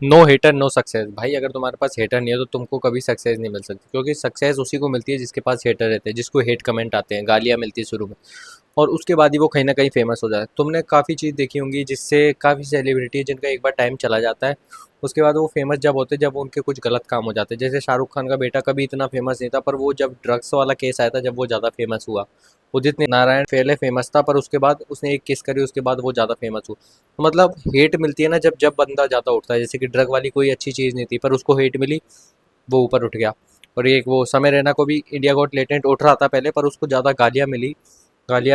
No hater no success. भाई अगर तुम्हारे पास हेटर नहीं है तो तुमको कभी सक्सेस नहीं मिल सकती, क्योंकि सक्सेस उसी को मिलती है जिसके पास हेटर रहते हैं, जिसको हेट कमेंट आते हैं, गालियाँ मिलती है शुरू में, और उसके बाद ही वो कहीं ना कहीं फेमस हो जाता है। तुमने काफ़ी चीज़ देखी होंगी जिससे काफ़ी सेलिब्रिटी है जिनका एक बार टाइम चला जाता है, उसके बाद वो फेमस जब होते हैं जब उनके कुछ गलत काम हो जाते हैं। जैसे शाहरुख खान का बेटा कभी इतना फेमस नहीं था, पर वो जब ड्रग्स वाला केस आया था जब वो ज़्यादा फेमस हुआ। उदित नारायण पहले फेमस था, पर उसके बाद उसने एक केस करी, उसके बाद वो ज़्यादा फेमस हुआ। तो मतलब हेट मिलती है ना जब जब बंदा ज़्यादा उठता है। जैसे कि ड्रग वाली कोई अच्छी चीज़ नहीं थी पर उसको हेट मिली, वो ऊपर उठ गया। और एक वो समय रैना को भी इंडिया गॉट लेटेंट उठ रहा था पहले, पर उसको ज़्यादा गालियाँ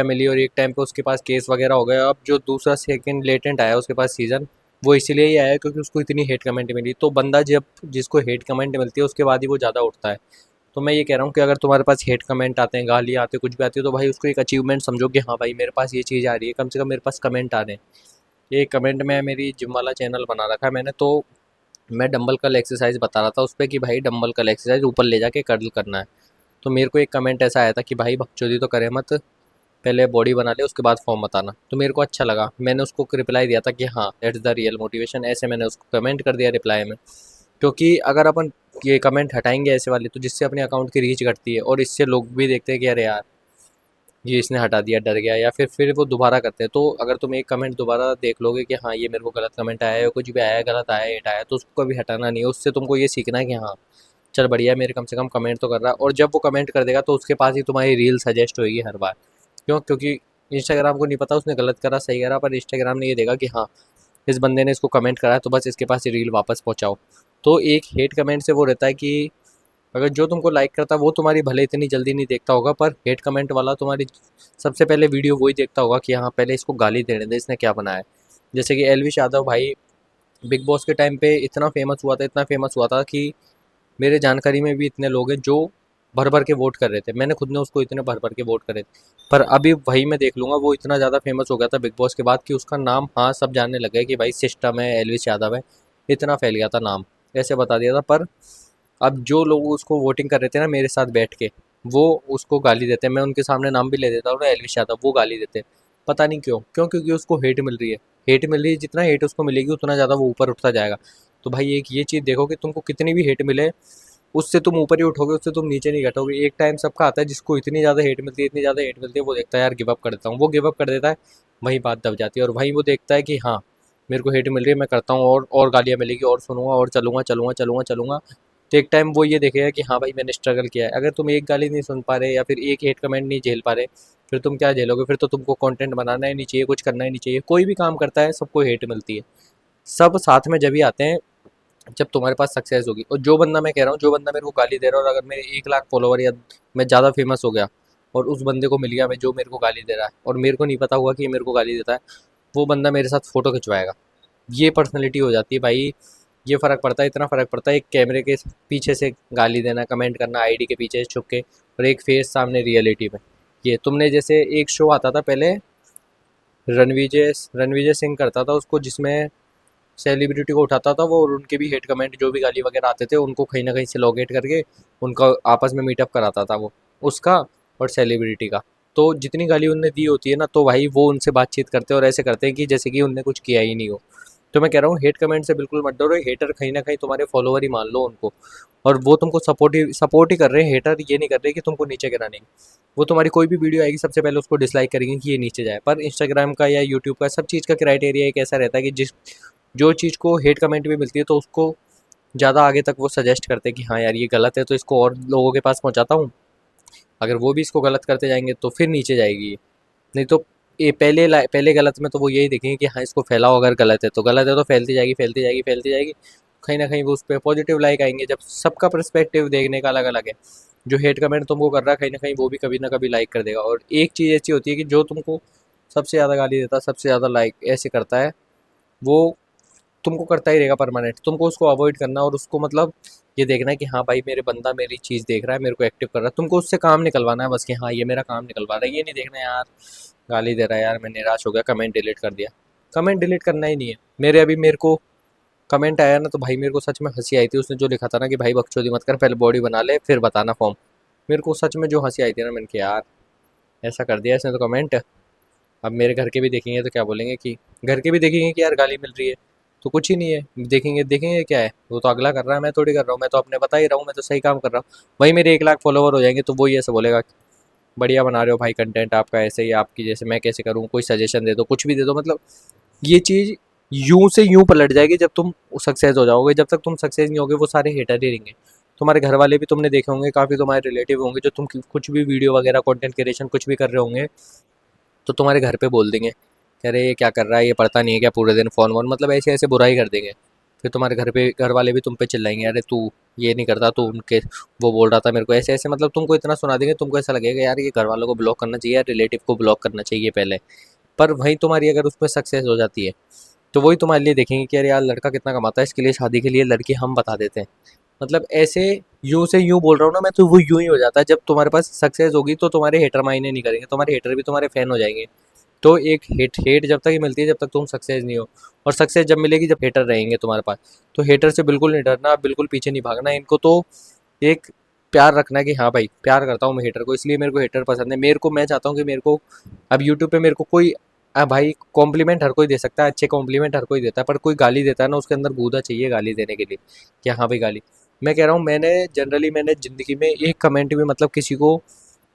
मिली और एक टाइम पे उसके पास केस वगैरह हो गया। अब जो दूसरा सेकंड लेटेंट आया उसके पास सीज़न, वो इसीलिए ही आया क्योंकि उसको इतनी हेट कमेंट मिली। तो बंदा जब जिसको हेट कमेंट मिलती है उसके बाद ही वो ज़्यादा उठता है। तो मैं ये कह रहा हूँ कि अगर तुम्हारे पास हेट कमेंट आते हैं, गालियाँ आती है, कुछ भी आती है, तो भाई उसको एक अचीवमेंट समझो कि हाँ भाई मेरे पास ये चीज़ आ रही है, कम से कम मेरे पास कमेंट आ रहे हैं। ये कमेंट में मेरी जिम वाला चैनल बना रखा है मैंने, तो मैं डंबल कर्ल एक्सरसाइज बता रहा था उस पर कि भाई डंबल कर्ल एक्सरसाइज ऊपर ले जाके कर्ल करना है। तो मेरे को एक कमेंट ऐसा आया था कि भाई बकचोदी तो करे मत, पहले बॉडी बना ले उसके बाद फॉर्म बताना। तो मेरे को अच्छा लगा, मैंने उसको रिप्लाई दिया था कि हाँ दैट्स द रियल मोटिवेशन, ऐसे मैंने उसको कमेंट कर दिया रिप्लाई में। क्योंकि अगर अपन ये कमेंट हटाएंगे ऐसे वाले, तो जिससे अपने अकाउंट की रीच घटती है और इससे लोग भी देखते हैं कि अरे यार ये इसने हटा दिया, डर गया, या फिर वो दोबारा करते हैं। तो अगर तुम एक कमेंट दोबारा देख लोगे कि हाँ ये मेरे को गलत कमेंट आया है, कुछ भी आया है, गलत आया है, हेट आया है, तो उसको कभी हटाना नहीं है। उससे तुमको ये सीखना है कि हाँ चल बढ़िया है, मेरे कम से कम कमेंट तो कर रहा है। और जब वो कमेंट कर देगा तो उसके पास ही तुम्हारी रील सजेस्ट होगी हर बार। क्यों? क्योंकि इंस्टाग्राम को नहीं पता उसने गलत करा सही करा, पर इंस्टाग्राम ने ये देखा कि हाँ इस बंदे ने इसको कमेंट करा है तो बस इसके पास ये रील वापस पहुँचाओ। तो एक हेट कमेंट से वो रहता है कि अगर जो तुमको लाइक करता है वो तुम्हारी भले इतनी जल्दी नहीं देखता होगा, पर हेट कमेंट वाला तुम्हारी सबसे पहले वीडियो वही देखता होगा कि हाँ पहले इसको गाली देने दे, इसने क्या बनाया है। जैसे कि एलविश यादव भाई बिग बॉस के टाइम पे इतना फेमस हुआ था, इतना फेमस हुआ था कि मेरे जानकारी में भी इतने लोग हैं जो भर भर के वोट कर रहे थे। मैंने खुद ने उसको इतने भर भर के वोट करे थे। पर अभी वही मैं देख लूँगा, वो इतना ज़्यादा फेमस हो गया था बिग बॉस के बाद कि उसका नाम हाँ सब जानने लग गए कि भाई सिस्टम है, एलविश यादव है। इतना फैल गया था नाम, ऐसे बता दिया था। पर अब जो लोग उसको वोटिंग कर रहे थे ना मेरे साथ बैठ के, वो उसको गाली देते हैं। मैं उनके सामने नाम भी ले देता हूँ ना, एलविश यादव, वो गाली देते हैं। पता नहीं क्यों? क्यों? क्योंकि उसको हेट मिल रही है। हेट मिल रही है, जितना हेट उसको मिलेगी उतना ज़्यादा वो ऊपर उठता जाएगा। तो भाई एक ये चीज़ देखो कि तुमको कितनी भी हेट मिले, उससे तुम ऊपर ही उठोगे, उससे तुम नीचे नहीं घटोगे। एक टाइम सबका आता है जिसको इतनी ज़्यादा हेट मिलती है, इतनी ज़्यादा हेट मिलती है, वो देखता है यार गिव अप कर देता हूँ, वो गिव अप कर देता है। वहीं बात दब जाती है और वहीं वो देखता है कि हाँ मेरे को हेट मिल रही है, मैं करता हूँ और गालियाँ मिलेगी और सुनूंगा और चलूंगा चलूंगा चलूंगा चलूंगा। तो एक टाइम वो ये देखेगा कि हाँ भाई मैंने स्ट्रगल किया है। अगर तुम एक गाली नहीं सुन पा रहे या फिर एक हेट कमेंट नहीं झेल पा रहे, फिर तुम क्या झेलोगे? फिर तो तुमको कंटेंट बनाना ही नहीं चाहिए, कुछ करना ही नहीं चाहिए। कोई भी काम करता है सबको हेट मिलती है। सब साथ में जब ही आते हैं जब तुम्हारे पास सक्सेस होगी। और जो बंदा, मैं कह रहा हूँ, जो बंदा मेरे को गाली दे रहा है और अगर मेरे 1 लाख फॉलोवर या मैं ज़्यादा फेमस हो गया और उस बंदे को मिल गया मैं जो मेरे को गाली दे रहा है और मेरे को नहीं पता हुआ कि ये मेरे को गाली देता है, वो बंदा मेरे साथ फ़ोटो खिंचवाएगा। ये पर्सनैलिटी हो जाती है भाई। ये फ़र्क पड़ता है, इतना फ़र्क पड़ता है एक कैमरे के पीछे से गाली देना, कमेंट करना आईडी के पीछे से छुप के, और एक फेस सामने रियलिटी में। ये तुमने जैसे एक शो आता था पहले, रणविजय रणविजय सिंह करता था उसको, जिसमें सेलिब्रिटी को उठाता था वो और उनके भी हेट कमेंट जो भी गाली वगैरह आते थे उनको कहीं ना कहीं से लॉगेट करके उनका आपस में मीटअप कराता था वो, उसका और सेलिब्रिटी का। तो जितनी गाली उनने दी होती है ना, तो भाई वो उनसे बातचीत करते हैं और ऐसे करते हैं कि जैसे कि उनने कुछ किया ही नहीं हो। तो मैं कह रहा हूँ हेट कमेंट से बिल्कुल मत डरो। हेटर कहीं ना कहीं तुम्हारे फॉलोवर ही मान लो उनको, और वो तुमको सपोर्ट ही कर रहे हैं। हेटर ये नहीं कर रहे कि तुमको नीचे गिराने की। वो तुम्हारी कोई भी वीडियो आएगी सबसे पहले उसको डिसलाइक करेंगे कि ये नीचे जाए। पर इंस्टाग्राम का या यूट्यूब का सब चीज़ का क्राइटेरिया एक ऐसा रहता है कि जिस जो चीज़ को हेट कमेंट भी मिलती है तो उसको ज़्यादा आगे तक वो सजेस्ट करते हैं कि हाँ यार ये गलत है तो इसको और लोगों के पास पहुँचाता हूँ। अगर वो भी इसको गलत करते जाएंगे तो फिर नीचे जाएगी। नहीं तो ये पहले गलत में तो वो यही देखेंगे कि हाँ इसको फैलाओ, अगर गलत है तो फैलती जाएगी फैलती जाएगी फैलती जाएगी। कहीं ना कहीं वो उस पर पॉजिटिव लाइक आएंगे। जब सबका पर्सपेक्टिव देखने का अलग अलग है, जो हेट कमेंट तुमको कर रहा है कहीं ना कहीं वो भी कभी ना कभी लाइक कर देगा। और एक चीज़ ऐसी होती है कि जो तुमको सबसे ज़्यादा गाली देता है, सबसे ज़्यादा लाइक ऐसे करता है, वो तुमको करता ही रहेगा परमानेंट। तुमको उसको अवॉइड करना और उसको मतलब ये देखना है कि हाँ भाई मेरे बंदा मेरी चीज़ देख रहा है, मेरे को एक्टिव कर रहा है। तुमको उससे काम निकलवाना है बस कि हाँ ये मेरा काम निकलवा रहा है। ये नहीं देखना यार गाली दे रहा है यार मैं निराश हो गया कमेंट डिलीट कर दिया। कमेंट डिलीट करना ही नहीं है। मेरे को कमेंट आया ना तो भाई मेरे को सच में हंसी आई थी। उसने जो लिखा था ना कि भाई बकचोदी मत कर, पहले बॉडी बना ले फिर बताना फॉर्म। मेरे को सच में जो हंसी आई थी ना, मैंने कहा यार ऐसा कर दिया इसने तो कमेंट। अब मेरे घर के भी देखेंगे तो क्या बोलेंगे कि घर के भी देखेंगे कि यार गाली मिल रही है। तो कुछ ही नहीं है, देखेंगे देखेंगे क्या है, वो तो अगला कर रहा है, मैं थोड़ी कर रहा हूँ, मैं तो अपने बता ही रहा हूँ, मैं तो सही काम कर रहा हूँ। वही मेरे 1 लाख फॉलोवर हो जाएंगे तो वही ऐसे बोलेगा कि बढ़िया बना रहे हो भाई कंटेंट आपका, ऐसे ही आपकी जैसे मैं कैसे करूँ, कोई सजेशन दे दो, कुछ भी दे दो। मतलब ये चीज़ यूं से यूं पलट जाएगी जब तुम सक्सेस हो जाओगे। जब तक तुम सक्सेस नहीं होगे वो सारे हेटर ही रहेंगे। तुम्हारे घर वाले भी तुमने देखे होंगे, काफ़ी तुम्हारे रिलेटिव होंगे जो तुम कुछ भी वीडियो वगैरह कंटेंट क्रिएशन कुछ भी कर रहे होंगे तो तुम्हारे घर पे बोल देंगे कि अरे ये क्या कर रहा है, ये पढ़ता नहीं है क्या पूरे दिन, फ़ोन वोन, मतलब ऐसे ऐसे बुराई कर देंगे। फिर तुम्हारे घर वाले भी तुम पे चिल्लाएंगे, अरे तू ये नहीं करता, तू उनके वो बोल रहा था मेरे को ऐसे ऐसे, मतलब तुमको इतना सुना देंगे, तुमको ऐसा लगेगा यार ये घर वालों को ब्लॉक करना चाहिए, रिलेटिव को ब्लॉक करना चाहिए पहले। पर वहीं तुम्हारी अगर उसमें सक्सेस हो जाती है तो वही तुम्हारे लिए देखेंगे कि यार लड़का कितना कमाता है, इसके लिए शादी के लिए लड़की हम बता देते हैं। मतलब ऐसे यूं से यूं बोल रहा हूँ ना मैं, तो वो यूं ही हो जाता है। जब तुम्हारे पास सक्सेस होगी तो तुम्हारे हेटर मायने नहीं करेंगे, तुम्हारे हेटर भी तुम्हारे फैन हो जाएंगे। तो एक हेट जब तक ही मिलती है जब तक तुम सक्सेस नहीं हो, और सक्सेस जब मिलेगी जब हेटर रहेंगे तुम्हारे पास। तो हेटर से बिल्कुल नहीं डरना, बिल्कुल पीछे नहीं भागना, इनको तो एक प्यार रखना है कि हाँ भाई प्यार करता हूँ मैं हेटर को, इसलिए मेरे को हेटर पसंद है। मेरे को, मैं चाहता हूँ कि मेरे को अब यूट्यूब पे मेरे को कोई भाई कॉम्प्लीमेंट हर कोई दे सकता है, अच्छे कॉम्प्लीमेंट हर कोई देता है, पर कोई गाली देता है ना उसके अंदर गूदा चाहिए गाली देने के लिए कि हाँ भाई गाली। मैं कह रहा हूँ मैंने ज़िंदगी में एक कमेंट भी मतलब किसी को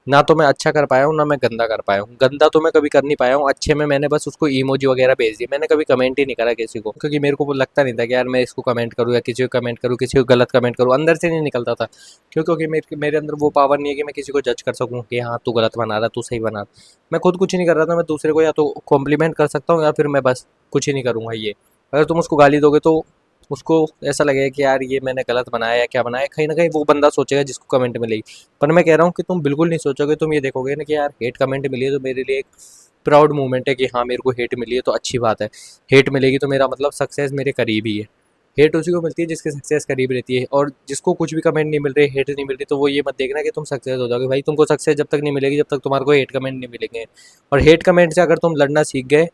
ना तो मैं अच्छा कर पाया हूँ ना मैं गंदा कर पाया हूँ। गंदा तो मैं कभी कर नहीं पाया हूँ, अच्छे में मैंने बस उसको इमोजी वगैरह भेज दी, मैंने कभी कमेंट ही नहीं करा किसी को, क्योंकि मेरे को वो लगता नहीं था कि यार मैं इसको कमेंट करूँ या किसी को कमेंट करूँ, किसी को गलत कमेंट करूँ, अंदर से नहीं निकलता था। क्यों? क्योंकि मेरे अंदर वो पावर नहीं है कि मैं किसी को जज कर सकूँ कि हाँ तू गलत बना रहा, तू सही बना रहा। मैं खुद कुछ नहीं कर रहा था, मैं दूसरे को या तो कॉम्प्लीमेंट कर सकता हूँ या फिर मैं बस कुछ ही नहीं करूँगा। ये अगर तुम उसको गाली दोगे तो उसको ऐसा लगेगा कि यार ये मैंने गलत बनाया या क्या बनाया, कहीं ना कहीं वो बंदा सोचेगा जिसको कमेंट मिलेगी। पर मैं कह रहा हूँ कि तुम बिल्कुल नहीं सोचोगे, तुम ये देखोगे ना कि यार हेट कमेंट मिली है तो मेरे लिए एक प्राउड मोमेंट है कि हाँ मेरे को हेट मिली है तो अच्छी बात है। हेट मिलेगी तो मेरा मतलब सक्सेस मेरे करीब ही है। हेट उसी को मिलती है जिसकी सक्सेस करीब रहती है, और जिसको कुछ भी कमेंट नहीं मिल रही, हेट नहीं मिल रही, तो वो ये मत देखना कि तुम सक्सेस हो जाओगे। भाई तुमको सक्सेस जब तक नहीं मिलेगी जब तक तुम्हारे को हेट कमेंट नहीं मिलेंगे। और हेट कमेंट से अगर तुम लड़ना सीख गए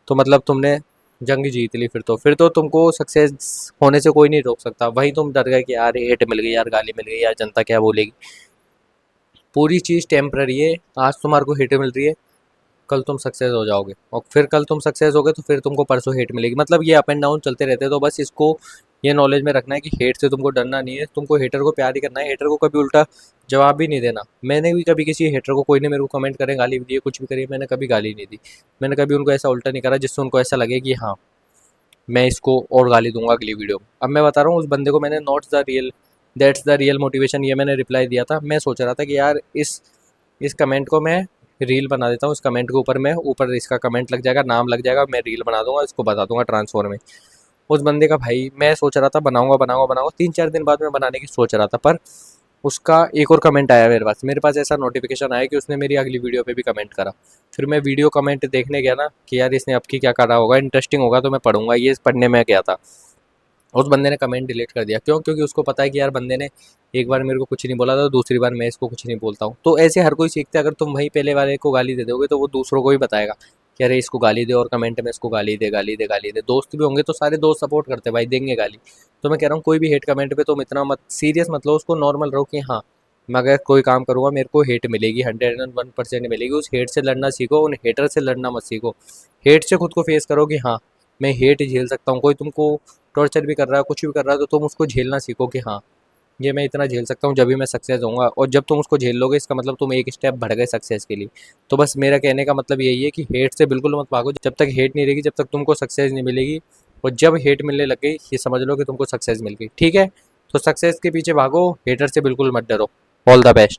तो मतलब तुमने जंग जीत ली। फिर तो तुमको सक्सेस होने से कोई नहीं रोक सकता। वहीं तुम डर गए कि यार हेट मिल गई, यार गाली मिल गई, यार जनता क्या बोलेगी। पूरी चीज़ टेम्पररी है। आज तुम्हारे को हेट मिल रही है, कल तुम सक्सेस हो जाओगे, और फिर कल तुम सक्सेस हो गए तो फिर तुमको परसों हेट मिलेगी। मतलब ये अप एंड डाउन चलते रहते हैं। तो बस इसको ये नॉलेज में रखना है कि हेट से तुमको डरना नहीं है, तुमको हेटर को प्यार ही करना है। हेटर को कभी उल्टा जवाब भी नहीं देना। मैंने भी कभी किसी हेटर को, कोई ने मेरे को कमेंट करे, गाली भी दी है, कुछ भी करी, मैंने कभी गाली नहीं दी। मैंने कभी उनको ऐसा उल्टा नहीं करा जिससे उनको ऐसा लगे कि हाँ मैं इसको और गाली दूंगा अगली वीडियो में। अब मैं बता रहा हूँ उस बंदे को मैंने not the real that's the real motivation ये मैंने रिप्लाई दिया था। मैं सोच रहा था कि यार इस कमेंट को मैं रील बना देता हूँ, इस कमेंट के ऊपर मैं ऊपर इसका कमेंट लग जाएगा, नाम लग जाएगा, मैं रील बना दूंगा, इसको बता दूंगा ट्रांसफर में। उस बंदे का भाई मैं सोच रहा था बनाऊंगा बनाऊंगा बनाऊंगा, 3-4 दिन बाद मैं बनाने की सोच रहा था, पर उसका एक और कमेंट आया मेरे पास ऐसा नोटिफिकेशन आया कि उसने मेरी अगली वीडियो पे भी कमेंट करा। फिर मैं वीडियो कमेंट देखने गया ना कि यार इसने अब की क्या करा होगा, इंटरेस्टिंग होगा तो मैं पढ़ूंगा, ये पढ़ने में गया था। उस बंदे ने कमेंट डिलीट कर दिया। क्यों? क्योंकि उसको पता है कि यार बंदे ने एक बार मेरे को कुछ नहीं बोला था, दूसरी बार मैं इसको कुछ नहीं बोलता हूँ। तो ऐसे हर कोई सीखता है। अगर तुम वही पहले वाले को गाली दे दोगे तो वो दूसरों को भी बताएगा कि अरे इसको गाली दे, और कमेंट में इसको गाली दे गाली दे गाली दे। दोस्त भी होंगे तो सारे दोस्त सपोर्ट करते हैं भाई, देंगे गाली। तो मैं कह रहा हूँ कोई भी हेट कमेंट पे तुम इतना मत सीरियस मत लो, उसको नॉर्मल रहो कि हाँ मैं अगर कोई काम करूँगा मेरे को हेट मिलेगी, 101% मिलेगी। उस हेट से लड़ना सीखो, उन हेटर से लड़ना मत सीखो। हेट से खुद को फेस करो कि हाँ मैं हेट झेल सकता हूँ। कोई तुमको टॉर्चर भी कर रहा है, कुछ भी कर रहा है, तो तुम उसको झेलना सीखो कि हाँ ये मैं इतना झेल सकता हूँ, जब भी मैं सक्सेस होऊंगा। और जब तुम उसको झेल लोगे इसका मतलब तुम एक स्टेप बढ़ गए सक्सेस के लिए। तो बस मेरा कहने का मतलब यही है कि हेट से बिल्कुल मत भागो। जब तक हेट नहीं रहेगी जब तक तुमको सक्सेस नहीं मिलेगी, और जब हेट मिलने लग गई ये समझ लो कि तुमको सक्सेस मिल गई। ठीक है? तो सक्सेस के पीछे भागो, हेटर से बिल्कुल मत डरो। All the best.